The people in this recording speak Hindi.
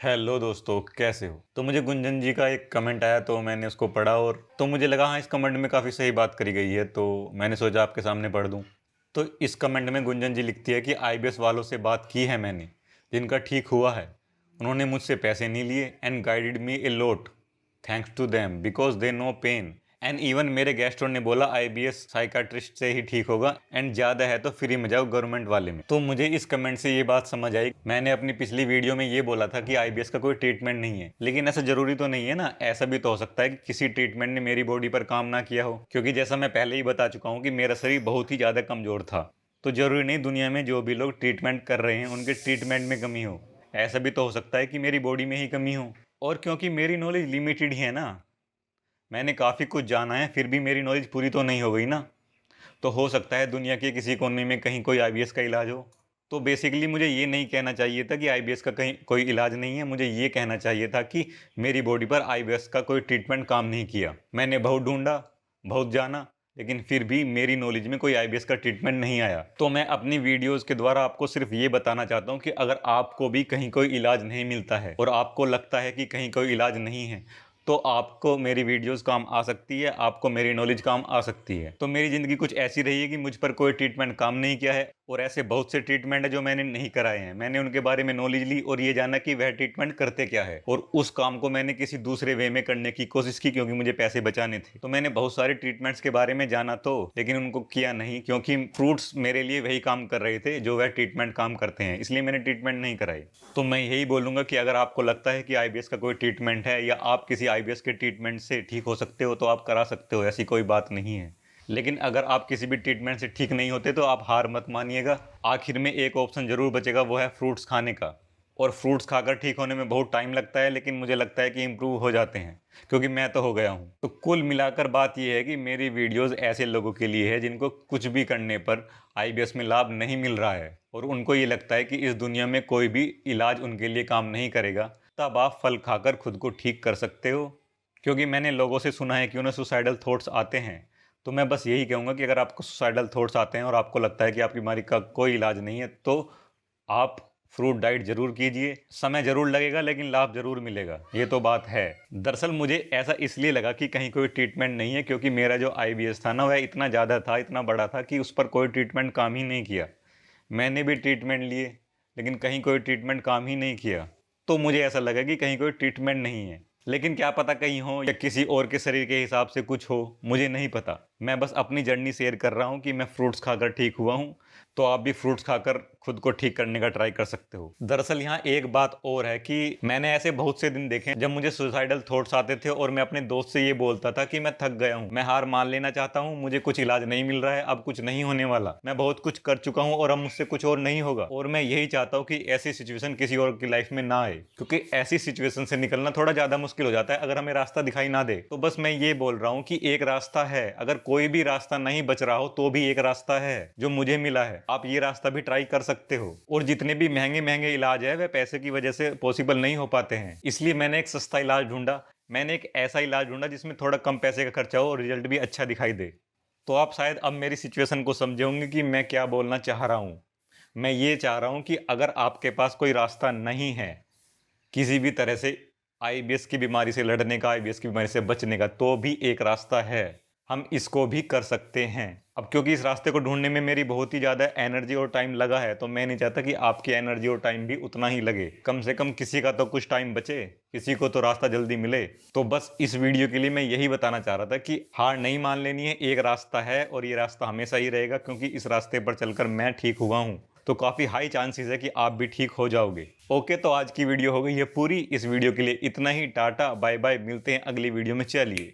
हेलो दोस्तों, कैसे हो? तो मुझे गुंजन जी का एक कमेंट आया तो मैंने उसको पढ़ा और तो मुझे लगा हाँ, इस कमेंट में काफ़ी सही बात करी गई है, तो मैंने सोचा आपके सामने पढ़ दूं। तो इस कमेंट में गुंजन जी लिखती है कि आईबीएस वालों से बात की है मैंने, जिनका ठीक हुआ है। उन्होंने मुझसे पैसे नहीं लिए and guided me a lot. Thanks to them because they know pain. And even मेरे गेस्टों ने बोला आईबीएस साइकाट्रिस्ट से ही ठीक होगा एंड ज़्यादा है तो फ्री में जाओ गवर्नमेंट वाले में। तो मुझे इस कमेंट से ये बात समझ आई। मैंने अपनी पिछली वीडियो में ये बोला था कि आईबीएस का कोई ट्रीटमेंट नहीं है, लेकिन ऐसा जरूरी तो नहीं है ना। ऐसा भी तो हो सकता है कि किसी ट्रीटमेंट ने मेरी बॉडी पर काम ना किया हो, क्योंकि जैसा मैं पहले ही बता चुका हूँ कि मेरा शरीर बहुत ही ज़्यादा कमज़ोर था। तो जरूरी नहीं दुनिया में जो भी लोग ट्रीटमेंट कर रहे हैं उनके ट्रीटमेंट में कमी हो। ऐसा भी तो हो सकता है कि मेरी बॉडी में ही कमी हो। और क्योंकि मेरी नॉलेज लिमिटेड ही है ना, मैंने काफ़ी कुछ जाना है, फिर भी मेरी नॉलेज पूरी तो नहीं हो गई ना। तो हो सकता है दुनिया के किसी कोने में कहीं कोई आईबीएस का इलाज हो। तो बेसिकली मुझे ये नहीं कहना चाहिए था कि आईबीएस का कहीं कोई इलाज नहीं है। मुझे ये कहना चाहिए था कि मेरी बॉडी पर आईबीएस का कोई ट्रीटमेंट काम नहीं किया। मैंने बहुत ढूंढा, बहुत जाना, लेकिन फिर भी मेरी नॉलेज में कोई आईबीएस का ट्रीटमेंट नहीं आया। तो मैं अपनी वीडियोस के द्वारा आपको सिर्फ ये बताना चाहता हूँ कि अगर आपको भी कहीं कोई इलाज नहीं मिलता है और आपको लगता है कि कहीं कोई इलाज नहीं है, तो आपको मेरी वीडियोस काम आ सकती है, आपको मेरी नॉलेज काम आ सकती है। तो मेरी ज़िंदगी कुछ ऐसी रही है कि मुझ पर कोई ट्रीटमेंट काम नहीं किया है और ऐसे बहुत से ट्रीटमेंट है जो मैंने नहीं कराए हैं। मैंने उनके बारे में नॉलेज ली और ये जाना कि वह ट्रीटमेंट करते क्या है, और उस काम को मैंने किसी दूसरे वे में करने की कोशिश की, क्योंकि मुझे पैसे बचाने थे। तो मैंने बहुत सारे ट्रीटमेंट्स के बारे में जाना तो, लेकिन उनको किया नहीं, क्योंकि फ्रूट्स मेरे लिए वही काम कर रहे थे जो वह ट्रीटमेंट काम करते हैं, इसलिए मैंने ट्रीटमेंट नहीं कराई। तो मैं यही बोलूँगा कि अगर आपको लगता है कि आईबीएस का कोई ट्रीटमेंट है या आप किसी आईबीएस के ट्रीटमेंट से ठीक हो सकते हो, तो आप करा सकते हो, ऐसी कोई बात नहीं है। लेकिन अगर आप किसी भी ट्रीटमेंट से ठीक नहीं होते तो आप हार मत मानिएगा। आखिर में एक ऑप्शन ज़रूर बचेगा, वो है फ्रूट्स खाने का। और फ्रूट्स खाकर ठीक होने में बहुत टाइम लगता है, लेकिन मुझे लगता है कि इम्प्रूव हो जाते हैं, क्योंकि मैं तो हो गया हूँ। तो कुल मिलाकर बात यह है कि मेरी वीडियोस ऐसे लोगों के लिए है जिनको कुछ भी करने पर आईबीएस में लाभ नहीं मिल रहा है और उनको ये लगता है कि इस दुनिया में कोई भी इलाज उनके लिए काम नहीं करेगा। तब आप फल खाकर खुद को ठीक कर सकते हो। क्योंकि मैंने लोगों से सुना है कि उन्हें सुसाइडल थॉट्स आते हैं। तो मैं बस यही कहूँगा कि अगर आपको सुसाइडल थॉट्स आते हैं और आपको लगता है कि आपकी बीमारी का कोई इलाज नहीं है, तो आप फ्रूट डाइट जरूर कीजिए। समय जरूर लगेगा, लेकिन लाभ जरूर मिलेगा, ये तो बात है। दरअसल मुझे ऐसा इसलिए लगा कि कहीं कोई ट्रीटमेंट नहीं है, क्योंकि मेरा जो आईबीएस था ना, वह इतना ज़्यादा था, इतना बड़ा था कि उस पर कोई ट्रीटमेंट काम ही नहीं किया। मैंने भी ट्रीटमेंट लिए, लेकिन कहीं कोई ट्रीटमेंट काम ही नहीं किया। तो मुझे ऐसा लगा कि कहीं कोई ट्रीटमेंट नहीं है। लेकिन क्या पता कहीं हो या किसी और के शरीर के हिसाब से कुछ हो, मुझे नहीं पता। मैं बस अपनी जर्नी शेयर कर रहा हूँ कि मैं फ्रूट्स खाकर ठीक हुआ हूँ। तो आप भी फ्रूट्स खाकर खुद को ठीक करने का ट्राई कर सकते हो। दरअसल यहाँ एक बात और है कि मैंने ऐसे बहुत से दिन देखे जब मुझे सुसाइडल थॉट्स आते थे और मैं अपने दोस्त से ये बोलता था कि मैं थक गया हूँ, मैं हार मान लेना चाहता हूँ, मुझे कुछ इलाज नहीं मिल रहा है, अब कुछ नहीं होने वाला, मैं बहुत कुछ कर चुका हूँ और अब मुझसे कुछ और नहीं होगा। और मैं यही चाहता हूँ कि ऐसी सिचुएशन किसी और की लाइफ में ना आए, क्योंकि ऐसी सिचुएशन से निकलना थोड़ा ज्यादा मुश्किल हो जाता है अगर हमें रास्ता दिखाई ना दे। तो बस मैं ये बोल रहा हूँ कि एक रास्ता है, अगर कोई भी रास्ता नहीं बच रहा हो तो भी एक रास्ता है जो मुझे मिला है। आप ये रास्ता भी ट्राई कर सकते हो। और जितने भी महंगे महंगे इलाज है वह पैसे की वजह से पॉसिबल नहीं हो पाते हैं, इसलिए मैंने एक सस्ता इलाज ढूंढा। मैंने एक ऐसा इलाज ढूंढा जिसमें थोड़ा कम पैसे का खर्चा हो और रिजल्ट भी अच्छा दिखाई दे। तो आप शायद अब मेरी सिचुएशन को समझे होंगे कि मैं क्या बोलना चाह रहा हूँ। मैं ये चाह रहा हूँ कि अगर आपके पास कोई रास्ता नहीं है किसी भी तरह से आईबीएस की बीमारी से लड़ने का, आईबीएस की बीमारी से बचने का, तो भी एक रास्ता है, हम इसको भी कर सकते हैं। अब क्योंकि इस रास्ते को ढूंढने में मेरी बहुत ही ज़्यादा एनर्जी और टाइम लगा है, तो मैं नहीं चाहता कि आपकी एनर्जी और टाइम भी उतना ही लगे। कम से कम किसी का तो कुछ टाइम बचे, किसी को तो रास्ता जल्दी मिले। तो बस इस वीडियो के लिए मैं यही बताना चाह रहा था कि हार नहीं मान लेनी है, एक रास्ता है और ये रास्ता हमेशा ही रहेगा, क्योंकि इस रास्ते पर चलकर मैं ठीक हुआ हूँ। तो काफ़ी हाई चांसेस है कि आप भी ठीक हो जाओगे। ओके, तो आज की वीडियो हो गई है पूरी। इस वीडियो के लिए इतना ही। टाटा बाय बाय, मिलते हैं अगली वीडियो में। चलिए।